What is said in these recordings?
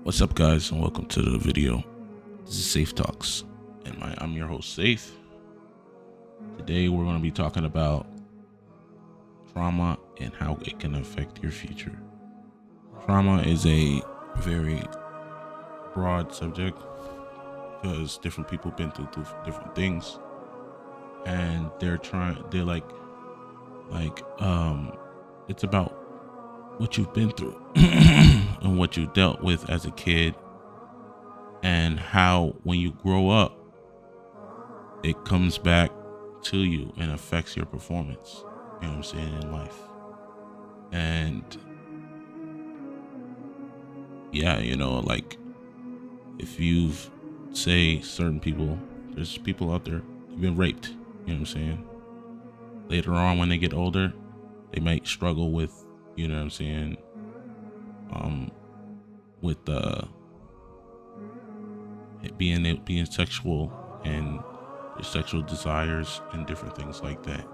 What's up, guys, and welcome to the video. This is Safe Talks, and I'm your host, Safe. Today, we're going to be talking about trauma and how it can affect your future. Trauma is a very broad subject because different people been through different things, and it's about what you've been through and what you dealt with as a kid, and how when you grow up it comes back to you and affects your performance, you know what I'm saying, in life. And yeah, like if you've say certain people, there's people out there who've been raped, you know what I'm saying, later on when they get older they might struggle with, you know what I'm saying, with being sexual and their sexual desires and different things like that.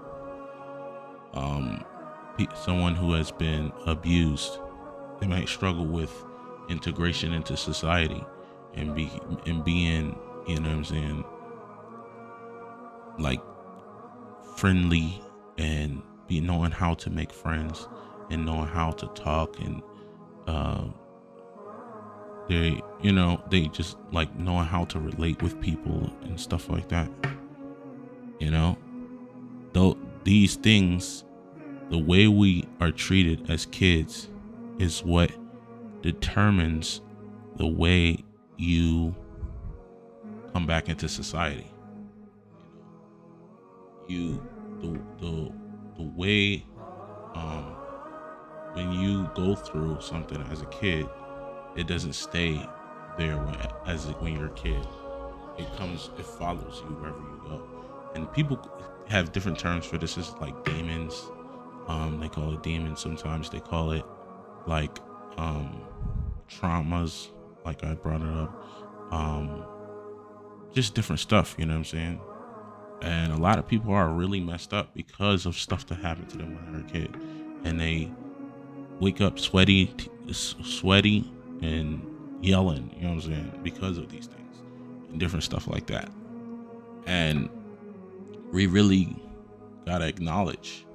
Someone who has been abused, they might struggle with integration into society and being, you know what I'm saying, like friendly and knowing how to make friends and knowing how to talk, and they just like knowing how to relate with people and stuff like that. Though these things, the way we are treated as kids is what determines the way you come back into society. The way when you go through something as a kid, it doesn't stay there when you're a kid. It follows you wherever you go. And people have different terms for this. It's like demons. They call it demons. Sometimes they call it like traumas, like I brought it up. Just different stuff, you know what I'm saying? And a lot of people are really messed up because of stuff that happened to them when they were a kid. And they wake up sweaty and yelling, you know what I'm saying, because of these things and different stuff like that. And we really gotta acknowledge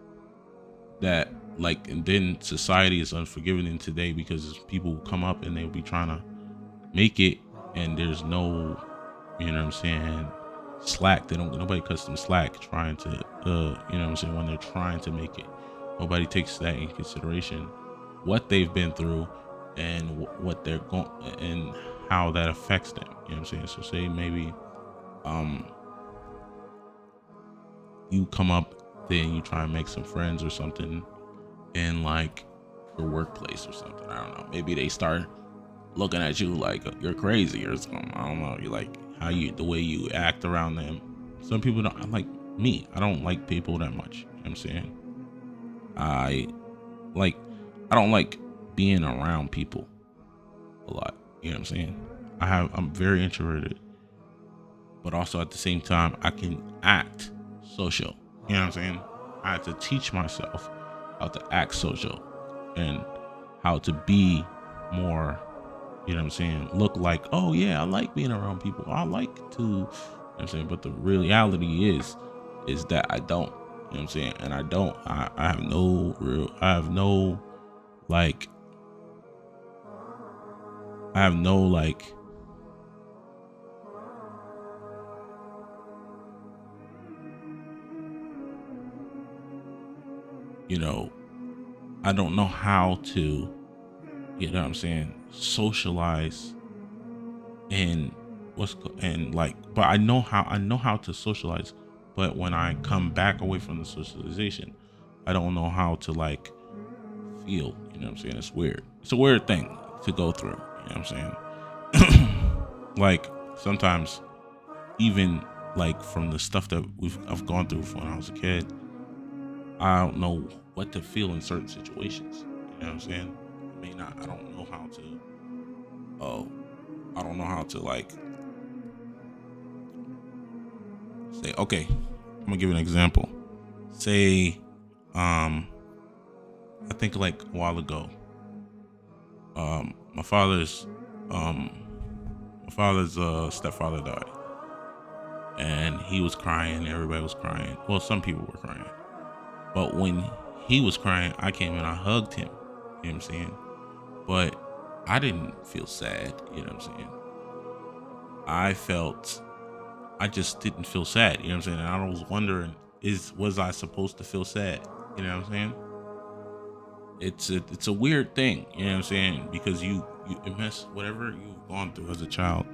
that, like, and then society is unforgiving in today because people come up and they'll be trying to make it, and there's no, you know what I'm saying, slack. Nobody cuts them slack trying to, you know what I'm saying, when they're trying to make it. Nobody takes that in consideration, what they've been through and what they're going and how that affects them, you know what I'm saying. So say maybe you come up, then you try and make some friends or something in like your workplace or something. I don't know. Maybe they start looking at you like you're crazy or something. I don't know. You like the way you act around them. Some people don't like me. I don't like people that much. You know what I'm saying? I don't like being around people a lot. You know what I'm saying? I'm very introverted, but also at the same time I can act social. You know what I'm saying? I have to teach myself how to act social and how to be more, you know what I'm saying, look like, oh yeah, I like being around people. I like to, you know what I'm saying? But the reality is that I don't, you know what I'm saying? And I have no I don't know how to, you know what I'm saying, socialize and but I know how to socialize, but when I come back away from the socialization, I don't know how to like feel, you know what I'm saying? It's weird. It's a weird thing to go through, you know what I'm saying? Like sometimes even like from the stuff that I've gone through when I was a kid, I don't know what to feel in certain situations. You know what I'm saying? I don't know how to like say, okay, I'm gonna give you an example. Say, I think like a while ago, my father's um, my father's stepfather died, and he was crying. Everybody was crying. Well, some people were crying, but when he was crying, I came and I hugged him. You know what I'm saying? But I didn't feel sad. You know what I'm saying? I just didn't feel sad. You know what I'm saying? And I was wondering, was I supposed to feel sad? You know what I'm saying? It's a weird thing. You know what I'm saying? Because it mess whatever you've gone through as a child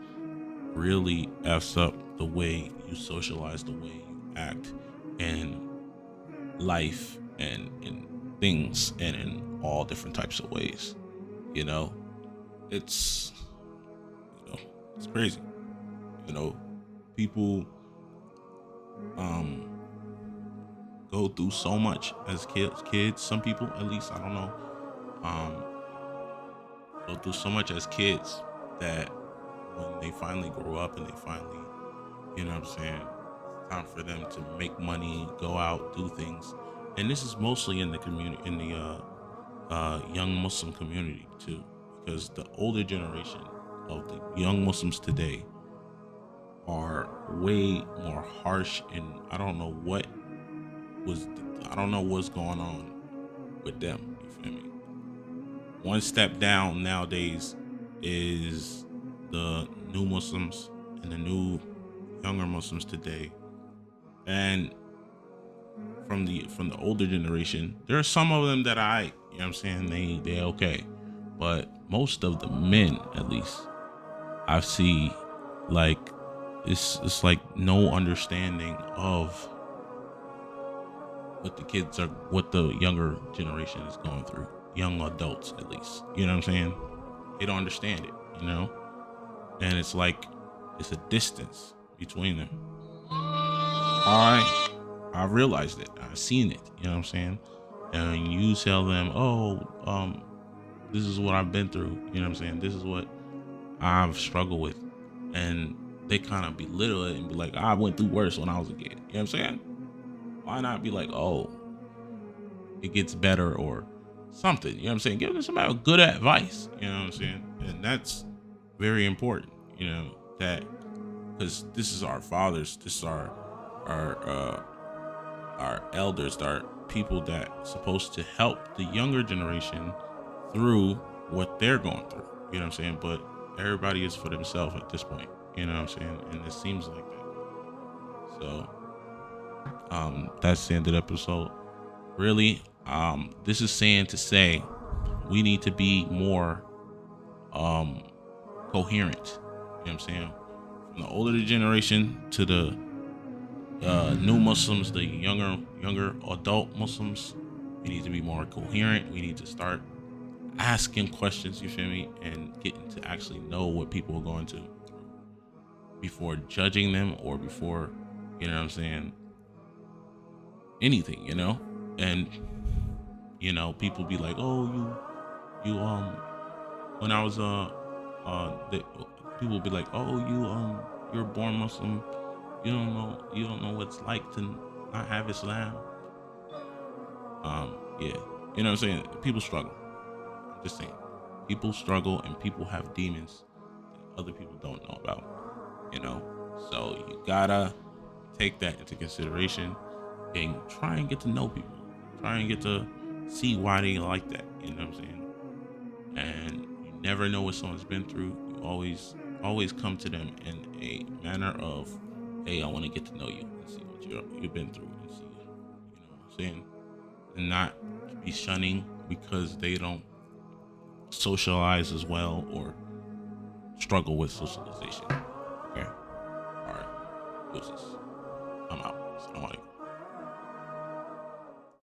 really f's up the way you socialize, the way you act in life and in things and in all different types of ways. You know, it's it's crazy. You know, people um go through so much as kids. Some people, at least, I don't know, um go through so much as kids that when they finally grow up and they finally, you know what I'm saying, it's time for them to make money, go out, do things. And this is mostly in the community, in the young Muslim community too, because the older generation of the young Muslims today are way more harsh, and I don't know what's going on with them. You feel me? One step down nowadays is the new Muslims and the new younger Muslims today. And from the older generation, there are some of them that you know what I'm saying, they okay. But most of the men, at least, I see, like, it's like no understanding of what the younger generation is going through. Young adults, at least. You know what I'm saying? They don't understand it, you know? And it's like, it's a distance between them. I realized it. I seen it, you know what I'm saying? And you tell them, this is what I've been through, you know what I'm saying? This is what I've struggled with. And they kind of belittle it and be like, I went through worse when I was a kid. You know what I'm saying? Why not be like, oh, it gets better or something? You know what I'm saying? Give them some good advice. You know what I'm saying? And that's very important, you know, that, because this is our fathers, this is our elders, our people that supposed to help the younger generation through what they're going through. You know what I'm saying? But everybody is for themselves at this point. You know what I'm saying? And it seems like that. So that's the end of the episode. Really, this is saying to say we need to be more coherent. You know what I'm saying? From the older generation to the new Muslims, the younger adult Muslims, we need to be more coherent. We need to start asking questions, you feel me, and getting to actually know what people are going to before judging them or before, you know what I'm saying, anything, you know. And you know, people be like, oh, you when I was people be like, oh, you're born Muslim, you don't know what it's like to not have Islam. Yeah, you know what I'm saying? People struggle. I'm just saying, people struggle and people have demons that other people don't know about, you know. So you gotta take that into consideration and try and get to know people. Try and get to see why they like that, you know what I'm saying? And you never know what someone's been through. You always come to them in a manner of, hey, I want to get to know you and see what you've been through and see, you know what I'm saying? And not be shunning because they don't socialize as well or struggle with socialization. Okay? All right. Deuces. I'm out.